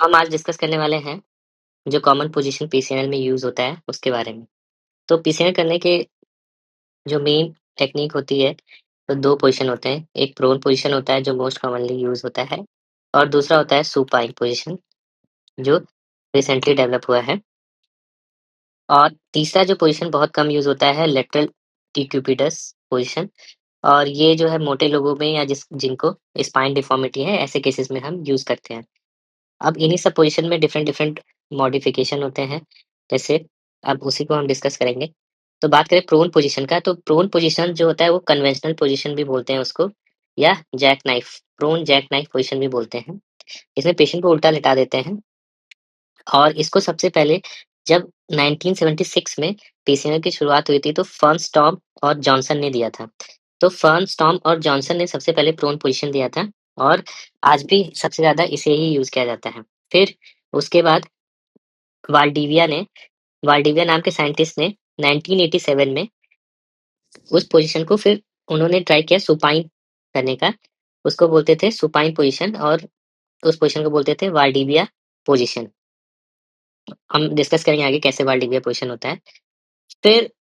हम आज डिस्कस करने वाले हैं जो कॉमन पोजीशन पीसीएनएल में यूज़ होता है उसके बारे में। तो पीसीएनएल करने के जो मेन टेक्नीक होती है, तो 2 पोजीशन होते हैं। एक प्रोन पोजीशन होता है जो मोस्ट कॉमनली यूज़ होता है और दूसरा होता है सुपाइन पोजीशन जो रिसेंटली डेवलप हुआ है। और तीसरा जो पोजीशन बहुत कम यूज़ होता है लेटरल डिक्यूबिटस पोजीशन और ये जो है मोटे लोगों में या जिनको स्पाइन डिफॉर्मिटी है ऐसे केसेस में हम यूज़ करते हैं। अब इन्हीं सब पोजीशन में डिफरेंट डिफरेंट मॉडिफिकेशन होते हैं। जैसे अब उसी को हम डिस्कस करेंगे। तो बात करें प्रोन पोजीशन का, तो प्रोन पोजीशन जो होता है वो कन्वेंशनल पोजीशन भी बोलते हैं उसको या jack knife, prone jack knife position भी बोलते हैं। इसमें पेशेंट को उल्टा लिटा देते हैं और इसको सबसे पहले जब 1976 में पीसीएनएल की शुरुआत हुई थी तो फर्नस्टॉर्म और जॉनसन ने दिया था। तो फर्नस्टॉर्म और जॉनसन ने सबसे पहले प्रोन पोजीशन दिया था और आज भी सबसे ज़्यादा इसे ही यूज़ किया जाता है। फिर उसके बाद वाल्डिविया नाम के साइंटिस्ट ने 1987 में उस पोजीशन को फिर उन्होंने ट्राई किया सुपाइन करने का। उसको बोलते थे सुपाइन पोजीशन और उस पोजीशन को बोलते थे वाल्डिविया पोजीशन। हम डिस्कस करेंगे आगे कैसे वाल्डिविया पोजीशन होता है। फिर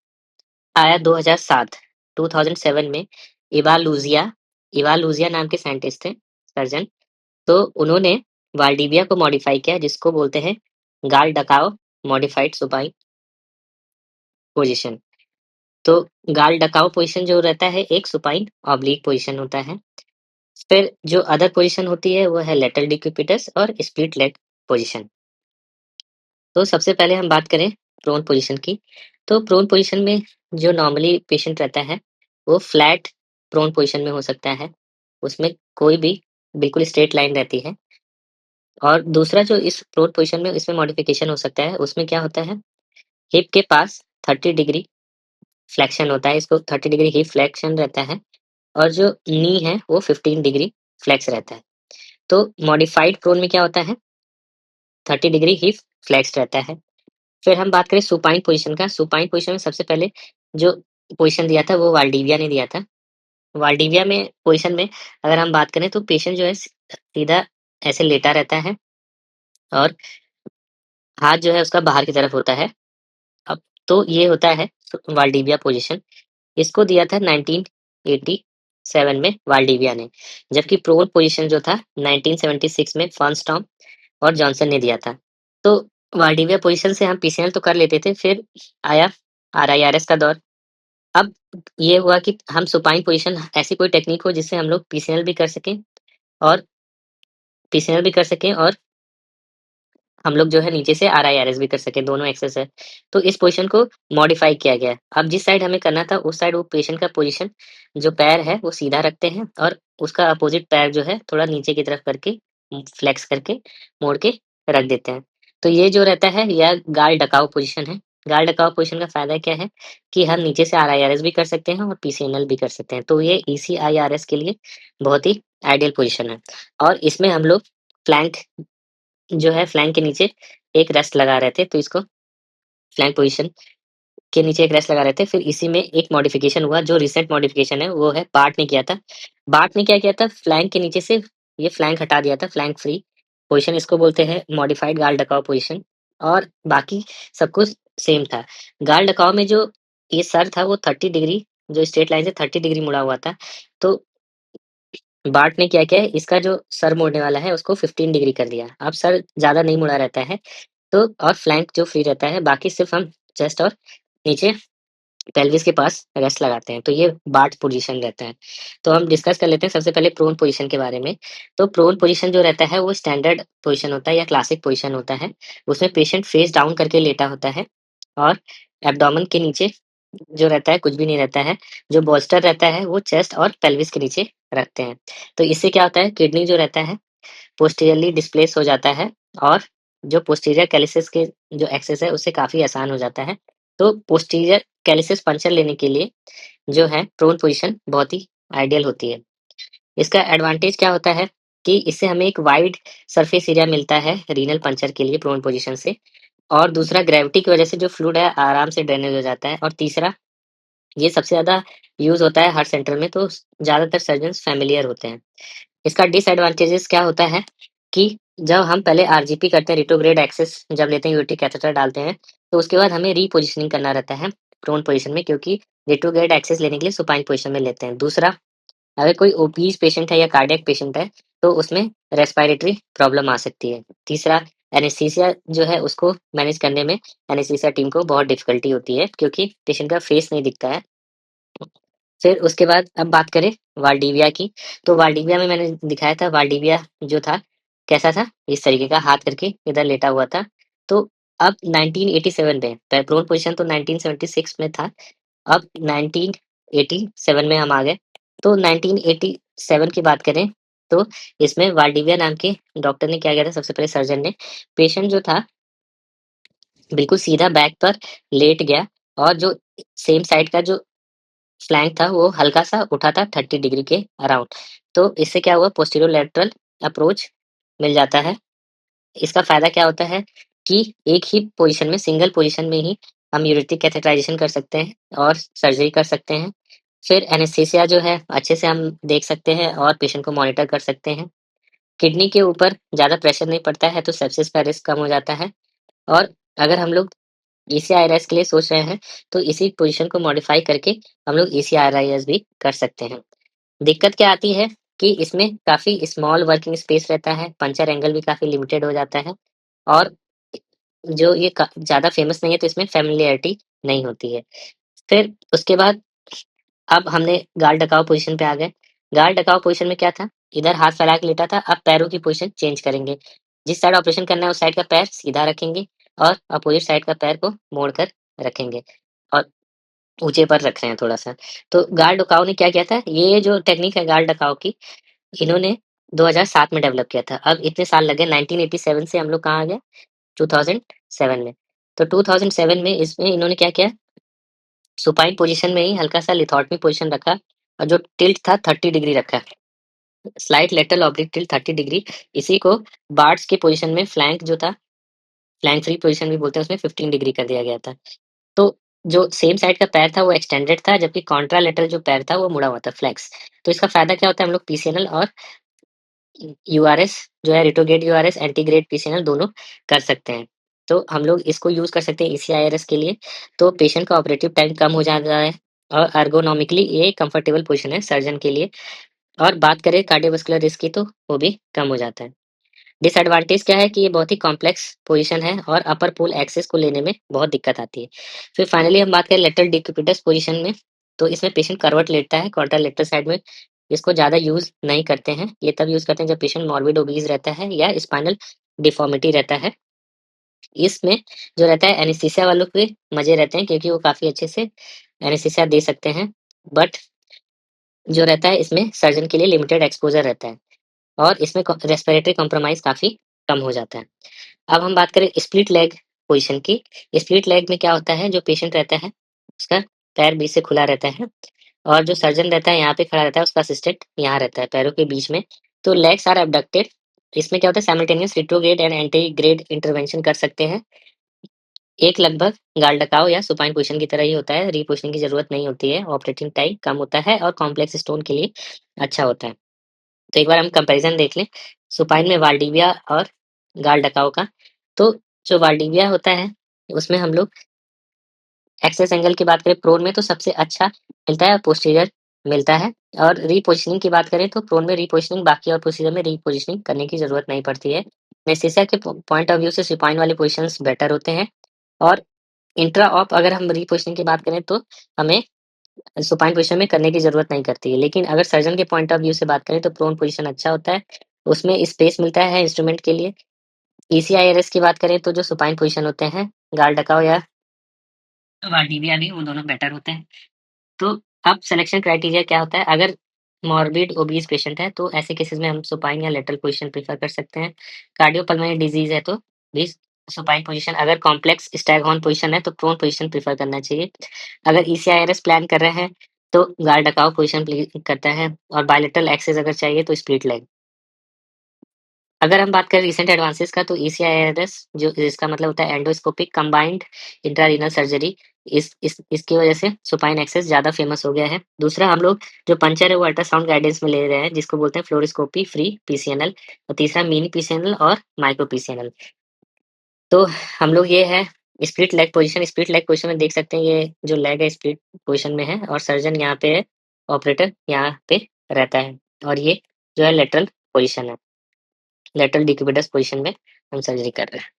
आया 2007 2007 में इवालूज़िया इवालूज़िया नाम के साइंटिस्ट थे, सर्जन। तो उन्होंने वाल्डिविया को मॉडिफाई किया जिसको बोलते हैं गाल डकाओ मॉडिफाइड सुपाइन पोजीशन। तो गाल डकाओ पोजीशन जो रहता है एक सुपाइन ऑब्लिक पोजीशन होता है। फिर जो अदर पोजीशन होती है वो है लेटरल डिक्यूबिटस और स्प्लिट लेग पोजीशन। तो सबसे पहले हम बात करें प्रोन पोजीशन की। तो प्रोन पोजीशन में जो नॉर्मली पेशेंट रहता है वो फ्लैट प्रोन पोजीशन में हो सकता है। उसमें कोई भी बिल्कुल स्ट्रेट लाइन रहती है। और दूसरा जो इस प्रोन पोजीशन में इसमें मॉडिफिकेशन हो सकता है उसमें क्या होता है, हिप के पास 30 डिग्री फ्लेक्शन होता है, इसको 30 डिग्री हिप फ्लेक्शन रहता है और जो नी है वो 15 डिग्री फ्लेक्स रहता है। तो मॉडिफाइड प्रोन में क्या होता है, 30 डिग्री हिप फ्लेक्स रहता है। फिर हम बात करें सुपाइन पोजीशन का। सुपाइन पोजीशन में सबसे पहले जो पोजीशन दिया था वो वाल्डिविया ने दिया था। वाल्डिविया में पोजीशन में अगर हम बात करें तो पेशेंट जो है सीधा ऐसे लेटा रहता है और हाथ जो है उसका बाहर की तरफ होता है। अब तो ये होता है वाल्डिविया पोजीशन। इसको दिया था 1987 में वाल्डिविया ने, जबकि प्रोन पोजीशन जो था 1976 में फर्नस्टॉर्म और जॉनसन ने दिया था। तो वाल्डिविया पोजीशन से हम पीसीएनएल तो कर लेते थे, फिर आया आरआईआरएस का दौर। अब ये हुआ कि हम सुपाइन पोजीशन ऐसी कोई टेक्निक हो जिससे हम लोग पीसीएनएल भी कर सकें और और हम लोग जो है नीचे से आरआईआरएस भी कर सकें, दोनों एक्सेस है। तो इस पोजीशन को मॉडिफाई किया गया है। अब जिस साइड हमें करना था उस साइड वो पेशेंट का पोजीशन जो पैर है वो सीधा रखते हैं और उसका अपोजिट पैर जो है थोड़ा नीचे की तरफ करके फ्लेक्स करके मोड़ के रख देते हैं। तो ये जो रहता है यह गाल डकाऊ पोजीशन है। गाल डकाऊ पोजीशन का फायदा क्या है कि हम नीचे से आरआईआरएस भी कर सकते हैं और पीसीएनएल भी कर सकते हैं। तो ये ईसीआईआरएस के लिए बहुत ही आइडियल पोजीशन है। और इसमें हम लोग फ्लैंक जो है फ्लैंक के नीचे एक रेस्ट लगा रहे थे, तो इसको फ्लैंक पोजीशन के नीचे एक रेस्ट लगा रहे थे। फिर इसी में एक मॉडिफिकेशन हुआ, जो रिसेंट मॉडिफिकेशन है वो है बार्ट ने किया था। बार्ट ने क्या किया था, फ्लैंक के नीचे से ये फ्लैंक हटा दिया था, फ्लैंक फ्री पोजीशन इसको बोलते हैं मॉडिफाइड गाल डकाओ पोजीशन। और बाकी सब कुछ सेम था। गाल डकाओ में जो ये सर था वो 30 डिग्री जो स्ट्रेट लाइन से 30 डिग्री मुड़ा हुआ था। तो बार्ट ने क्या किया है, इसका जो सर मोड़ने वाला है उसको 15 डिग्री कर दिया। अब सर ज़्यादा नहीं मुड़ा रहता है, तो और फ्लैंक जो फ्री रहता है, बाकी सिर्फ़ हम चेस्ट और नीचे पेल्विस के पास रेस्ट लगाते हैं, तो ये बार्ट पोजीशन रहता है। तो हम डिस्कस कर लेते हैं सबसे पहले प्रोन पोजीशन के बारे में। तो प्रोन पोजीशन जो रहता है वो स्टैंडर्ड पोजीशन होता है या क्लासिक पोजीशन होता है। उसमें पेशेंट फेस डाउन करके लेटा होता है और एब्डोमेन के नीचे जो रहता है कुछ भी नहीं रहता है। जो बोल्स्टर रहता है वो चेस्ट और पेल्विस के नीचे रखते हैं। तो इससे क्या होता है, किडनी जो रहता है पोस्टीरियरली डिस्प्लेस हो जाता है और जो पोस्टीरियर कैलिसिस के जो एक्सेस है उससे काफ़ी आसान हो जाता है। तो पोस्टीरियर कैलिसिस पंक्चर लेने के लिए जो है प्रोन पोजीशन बहुत ही आइडियल होती है। इसका एडवांटेज क्या होता है कि इससे हमें एक वाइड सरफेस एरिया मिलता है रीनल पंक्चर के लिए प्रोन पोजीशन से। और दूसरा ग्रेविटी की वजह से जो फ्लूइड है आराम से ड्रेनेज हो जाता है। और तीसरा ये सबसे ज़्यादा यूज़ होता है हार्ट सेंटर में, तो ज़्यादातर सर्जन्स फ़ैमिलियर होते हैं। इसका डिसएडवांटेजेस क्या होता है कि जब हम पहले आरजीपी करते हैं, रेट्रोग्रेड एक्सेस जब लेते हैं, यूटी कैथेटर डालते हैं, तो उसके बाद हमें रीपोजिशनिंग करना रहता है प्रोन पोजीशन में, क्योंकि रेट्रोग्रेड एक्सेस लेने के लिए सुपाइन पोजीशन में लेते हैं। दूसरा, अगर कोई ओबीज पेशेंट है या कार्डियक पेशेंट है, तो उसमें रेस्पिरेटरी प्रॉब्लम आ सकती है। तीसरा, एनेस्थीसिया जो है उसको मैनेज करने में एनेस्थीसिया टीम को बहुत डिफ़िकल्टी होती है, क्योंकि पेशेंट का फेस नहीं दिखता है। फिर उसके बाद अब बात करें वाल्डीविया की, तो वाल्डीविया में मैंने दिखाया था, वाल्डीविया जो था, कैसा था? इस तरीके का हाथ करके इधर लेटा हुआ था। तो अब 1987 में, प्रोन पोज़ीशन तो 1976 में था, अब 1987 में हम आ गए। तो 1987 की बात करें, तो इसमें वाल्डीविया नाम के डॉक्टर ने क्या किया था, सबसे पहले सर्जन ने, पेशेंट जो था, बिल्कुल सीधा बैक पर लेट गया, और जो सेम साइड का जो फ्लैंक था वो हल्का-सा उठा था 30 डिग्री के अराउंड। तो इससे क्या हुआ, पोस्टीरियर लैटरल अप्रोच मिल जाता है। इसका फ़ायदा क्या होता है कि एक ही पोज़ीशन में, सिंगल पोज़ीशन में ही हम यूरेटिक कैथेटराइज़ेशन कर सकते हैं और सर्जरी कर सकते हैं। फिर एनेस्थीसिया जो है अच्छे से हम देख सकते हैं और पेशेंट को मॉनिटर कर सकते हैं। किडनी के ऊपर ज़्यादा प्रेशर नहीं पड़ता है, तो सेप्सिस का रिस्क कम हो जाता है। और अगर हम लोग ईसीआरआईएस के लिए सोच रहे हैं, तो इसी पोज़ीशन को मॉडिफ़ाई करके हम लोग ईसीआरआईएस भी कर सकते हैं। दिक्कत क्या आती है कि इसमें काफ़ी स्मॉल वर्किंग स्पेस रहता है, पंचर एंगल भी काफ़ी लिमिटेड हो जाता है, और जो ये ज़्यादा फेमस नहीं है, तो इसमें फ़ैमिलियरिटी नहीं होती है। फिर उसके बाद अब हमने गाल डकाव पोज़ीशन पे आ गए। गाल डकाव पोज़ीशन में क्या था, इधर हाथ फैला के लेटा था, अब पैरों की पोज़ीशन चेंज करेंगे। जिस साइड ऑपरेशन करना है उस साइड का पैर सीधा रखेंगे, और अपोज़िट साइड का पैर को मोड़ कर रखेंगे, और ऊँचे पर रख रहे हैं थोड़ा-सा। तो गाल डकाव ने क्या किया था, ये जो टेक्नीक है गाल डकाव की, इन्होंने 2007 में डेवलप किया था। अब इतने साल लगे, 1987 से हम लोग कहाँ आ गए, 2007 में। तो 2007 में इसमें इन्होंने क्या किया, सुपाइन पोज़ीशन में ही हल्का-सा लिथोटमी पोज़ीशन रखा, और जो टिल्ट था 30 डिग्री रखा। Slight lateral oblique tilt 30 degree, इसी को बार्ड्स के पोज़ीशन में, फ्लैंक जो था, फ्लैंक फ्री पोज़ीशन भी बोलते हैं, उसमें 15 डिग्री कर दिया गया था। तो जो सेम साइड का पैर था वो एक्सटेंडेड था, जबकि कॉन्ट्रालैटरल जो पैर था वो मुड़ा हुआ था, फ्लेक्स। तो इसका फ़ायदा क्या होता है, हम लोग पीसीएनएल और यूआरएस जो है, रेट्रोग्रेड यूआरएस, एंटीग्रेड पीसीएनएल दोनों कर सकते हैं। तो हम लोग इसको यूज़ कर सकते हैं ईसीआईआरएस के लिए, तो पेशेंट का ऑपरेटिव टाइम कम हो जाता है, और एर्गोनॉमिकली ये कंफर्टेबल पोज़ीशन है सर्जन के लिए। और बात करें कार्डियोवास्कुलर रिस्क की, तो वो भी कम हो जाता है। डिसएडवांटेज क्या है कि ये बहुत ही कॉम्प्लेक्स पोजीशन है, और अपर पूल एक्सेस को लेने में बहुत दिक्कत आती है। फिर फाइनली हम बात करें लेटरल डिक्यूबिटस पोजीशन में, तो इसमें पेशेंट करवट लेटता है कॉन्ट्रालेटरल साइड में। इसको ज़्यादा यूज़ नहीं करते हैं, ये तब यूज़ करते हैं जब पेशेंट मॉर्बिड ओबीज रहता है या स्पाइनल डिफॉर्मिटी रहता है। इसमें जो रहता है एनेस्थीसिया वालों के मज़े रहते हैं, क्योंकि वो काफ़ी अच्छे से एनेस्थीसिया दे सकते हैं। बट जो रहता है इसमें सर्जन के लिए लिमिटेड एक्सपोज़र रहता है, और इसमें रेस्पिरेटरी कॉम्प्रोमाइज़ काफ़ी कम हो जाता है। अब हम बात करें स्प्लिट लेग पोजीशन की। स्प्लिट लेग में क्या होता है, जो पेशेंट रहता है उसका पैर बीच से खुला रहता है, और जो सर्जन रहता है यहाँ पे खड़ा रहता है, उसका असिस्टेंट यहाँ रहता है पैरों के बीच में। तो लेग्स आर एब्डक्टेड। इसमें क्या होता है, साइमल्टेनियस रेट्रोग्रेड एंड एंटीग्रेड इंटरवेंशन कर सकते हैं। एक लगभग गाल डकाव या सुपाइन पोजीशन की तरह ही होता है, रीपोजीशनिंग की जरूरत नहीं होती है, ऑपरेटिंग टाइम कम होता है, और कॉम्प्लेक्स स्टोन के लिए अच्छा होता है। तो एक बार हम कंपैरिजन देख लें, सुपाइन में वाल्डीविया और गाल डकाओ का। तो जो वाल्डीविया होता है, उसमें हम लोग एक्सेस एंगल की बात करें, प्रोन में तो सबसे अच्छा मिलता है, पोस्टीरियर मिलता है। और रीपोजिशनिंग की बात करें, तो प्रोन में रीपोजिशनिंग, बाकी और पोस्टीरियर में रीपोजिशनिंग करने की ज़रूरत नहीं पड़ती है। एनेस्थीसिया के पॉइंट ऑफ व्यू से सुपाइन वाले पोजीशंस बेटर होते हैं, और इंट्रा ऑप अगर हम रीपोजिशनिंग की बात करें, तो हमें सुपाइन पोजीशन में करने की ज़रूरत नहीं करती है। लेकिन अगर सर्जन के पॉइंट ऑफ व्यू से बात करें, तो प्रोन पोजीशन अच्छा होता है, उसमें स्पेस मिलता है इंस्ट्रूमेंट के लिए। ईसीआईआरएस की बात करें, तो जो सुपाइन पोजीशन होते हैं, गाल डकाओ या वाल्डीविया भी, वो दोनों बेटर होते हैं। तो अब सिलेक्शन क्राइटेरिया क्या होता है, अगर मॉर्बिड ओबीज पेशेंट है, तो ऐसे केसेस में हम सुपाइन या लेटरल पोजीशन प्रेफर कर सकते हैं। कार्डियोपल्मोनरी डिजीज है, तो भी सुपाइन पोजीशन। अगर कॉम्प्लेक्स स्टैगहॉर्न पोजीशन है, तो प्रोन पोजीशन प्रेफर करना चाहिए। अगर ईसीआईआरएस प्लान कर रहे हैं, तो गाल डकाओ पोजीशन करता है, और बायलेटरल एक्सेस अगर चाहिए, तो स्प्लिट लेग। अगर हम बात करें रिसेंट एडवांसेस का तो ईसीआईआरएस जो इसका मतलब होता है एंडोस्कोपिक कंबाइंड इंट्रारीनल सर्जरी इस इसकी वजह से सुपाइन एक्सेस ज़्यादा फेमस हो गया है। दूसरा हम लोग जो पंचर है वो अल्ट्रासाउंड गाइडेंस में ले रहे हैं जिसको बोलते हैं फ्लोरोस्कोपी फ्री पीसीएनएल और तीसरा मिनी पीसीएनएल और माइक्रो पीसीएनएल। तो हम लोग ये है स्प्लिट लेग पोजीशन में देख सकते हैं ये जो लेग है स्प्लिट पोजीशन में है और सर्जन यहाँ पे है, ऑपरेटर यहाँ पे रहता है और ये जो है लेटरल पोजीशन है। लेटरल डिक्यूबिटस पोजीशन में हम सर्जरी कर रहे हैं।